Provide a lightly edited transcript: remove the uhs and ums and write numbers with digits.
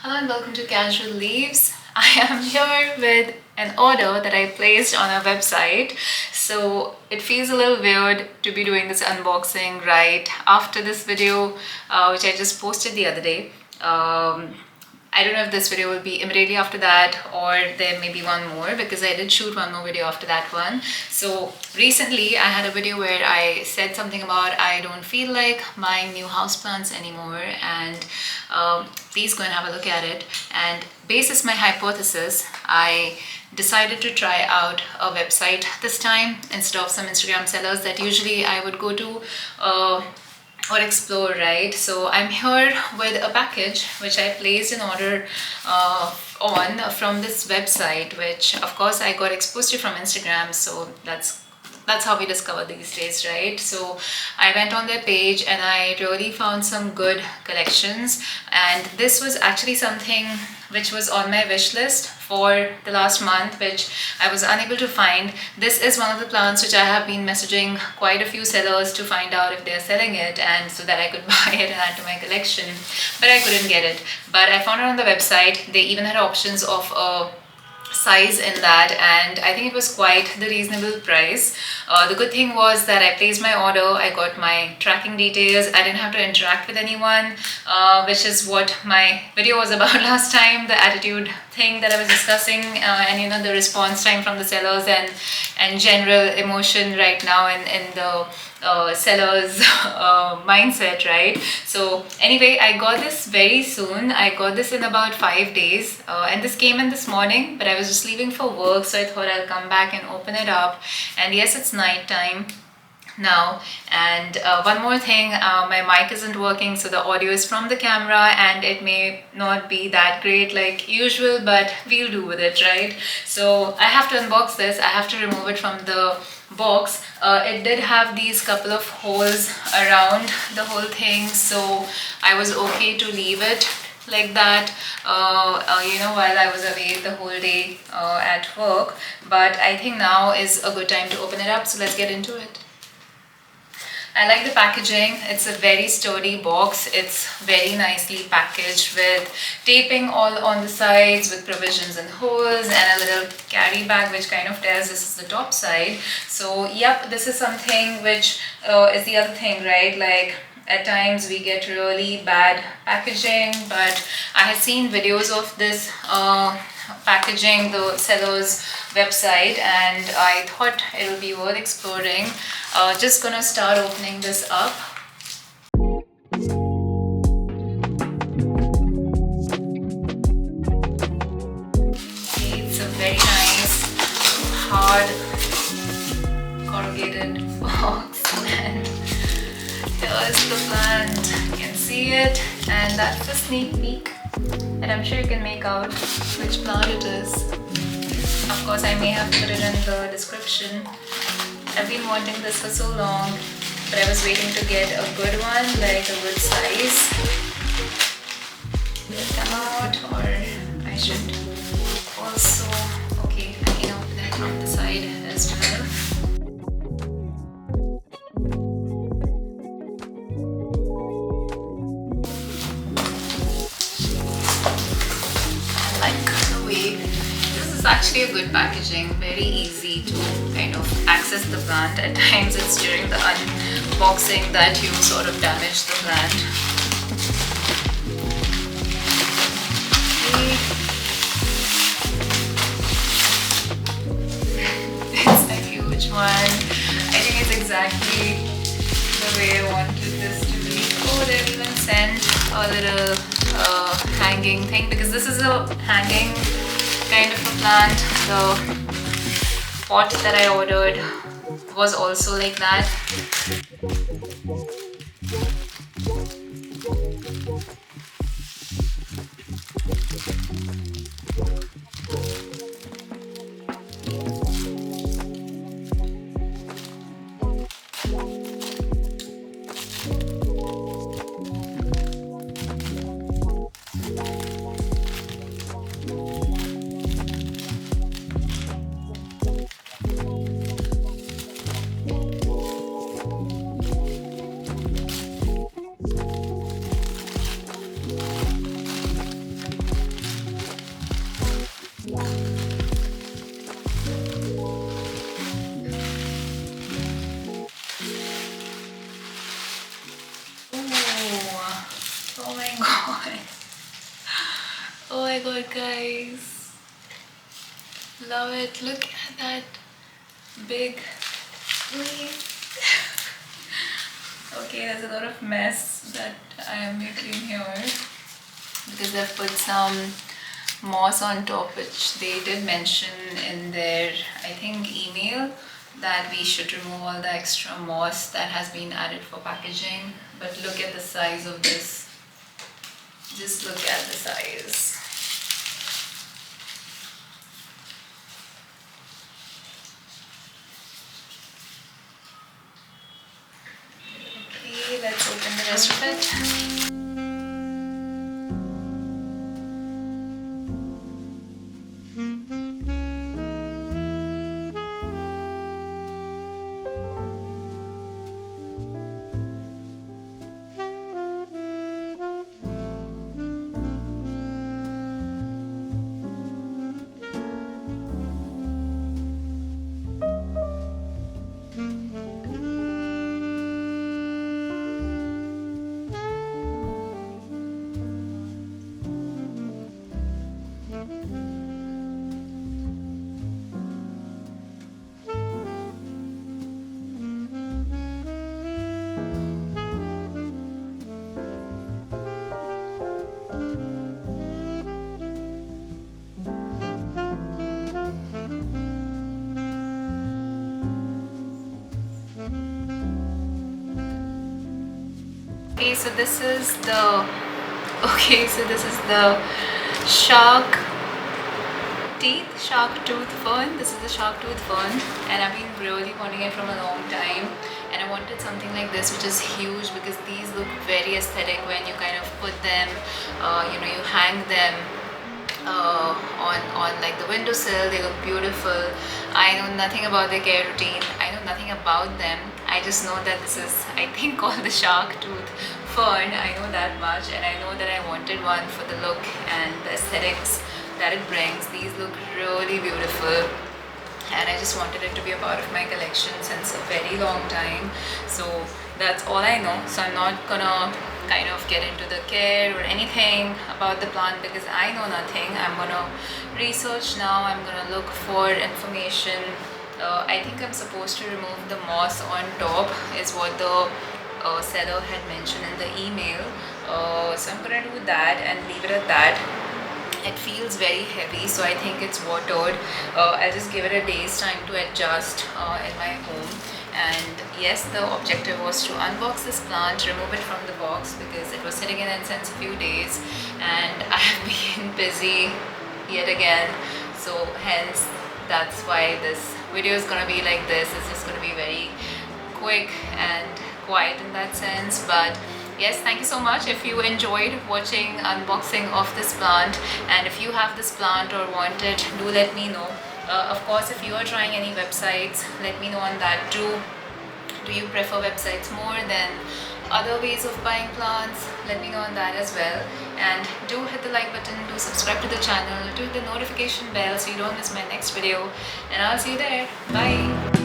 Hello and welcome to Casual Leaves. I am here with an order that I placed on a website. So it feels a little weird to be doing this unboxing right after this video, which I just posted the other day. I don't know if this video will be immediately after that or there may be one more because I did shoot one more video after that one. So recently I had a video where I said something about I don't feel like buying new houseplants anymore, and please go and have a look at it. And basis my hypothesis, I decided to try out a website this time instead of some Instagram sellers that usually I would go to or explore, right? So I'm here with a package which I placed an order on from this website, which of course I got exposed to from Instagram. So that's how we discover these days, right? So I went on their page and I really found some good collections, and this was actually something which was on my wish list for the last month, which I was unable to find. This is one of the plants which I have been messaging quite a few sellers to find out if they're selling it, and so that I could buy it and add to my collection, but I couldn't get it. But I found it on the website. They even had options of a size in that, and I think it was quite the reasonable price. The good thing was that I placed my order, I got my tracking details, I didn't have to interact with anyone, which is what my video was about last time, the attitude thing that I was discussing, and the response time from the sellers and general emotion right now in the seller's mindset, right? So anyway, I got this very soon. I got this in about 5 days, and this came in this morning, but I was just leaving for work, so I thought I'll come back and open it up. And yes, it's night time now. And one more thing, my mic isn't working, so the audio is from the camera and it may not be that great like usual, but we'll do with it, right? So I have to unbox this. I have to remove it from the box. It did have these couple of holes around the whole thing, so I was okay to leave it like that while I was away the whole day at work. But I think now is a good time to open it up, so let's get into it. I like the packaging. It's a very sturdy box. It's very nicely packaged with taping all on the sides with provisions and holes, and a little carry bag which kind of tells this is the top side. So yep, this is something which is the other thing, right? Like at times we get really bad packaging, but I had seen videos of this packaging, the seller's website, and I thought it would be worth exploring. Just gonna start opening this up. Okay, it's a very nice hard corrugated box, and here's the plant. You can see it, and that's a sneak peek, and I'm sure you can make out which plant it is. Of course, I may have put it in the description. I've been wanting this for so long, but I was waiting to get a good one, like a good size. Will it come out, or I should also, okay, I can open it from the side as well. I like the way this is actually a good packaging, very easy to kind of access the plant. At times it's during the unboxing that you sort of damage the plant. Okay. It's a huge one. I think it's exactly the way I wanted this to be. Oh, they've even sent a little hanging thing, because this is a hanging kind of a plant. The pot that I ordered was also like that. Oh my god, guys. Love it. Look at that big leaf. Okay, there's a lot of mess that I am making here because I've put some moss on top, which they did mention in their, I think, email that we should remove all the extra moss that has been added for packaging. But look at the size of this. Just look at the size. Okay, let's open the rest of it. Okay, so this is the shark tooth fern. This is the shark tooth fern, and I've been really wanting it from a long time, and I wanted something like this which is huge because these look very aesthetic when you kind of put them, you hang them on like the windowsill. They look beautiful. I know nothing about their care routine. I know nothing about them. I just know that this is, I think, called the shark tooth fern. I know that much, and I know that I wanted one for the look and the aesthetics that it brings. These look really beautiful, and I just wanted it to be a part of my collection since a very long time. So that's all I know. So I'm not gonna kind of get into the care or anything about the plant because I know nothing. I'm gonna research now. I'm gonna look for information. I think I'm supposed to remove the moss on top is what the seller had mentioned in the email. So I'm gonna do that and leave it at that. It feels very heavy, so I think it's watered. I'll just give it a day's time to adjust in my home. And yes, the objective was to unbox this plant, remove it from the box because it was sitting in incense a few days, and I have been busy yet again. So hence that's why this video is gonna be like this. It's just gonna be very quick and quiet in that sense. But yes, thank you so much if you enjoyed watching unboxing of this plant, and if you have this plant or want it, do let me know. Of course, if you are trying any websites, let me know on that too. Do you prefer websites more than other ways of buying plants? Let me know on that as well. And do hit the like button, do subscribe to the channel, do hit the notification bell so you don't miss my next video, and I'll see you there. Bye.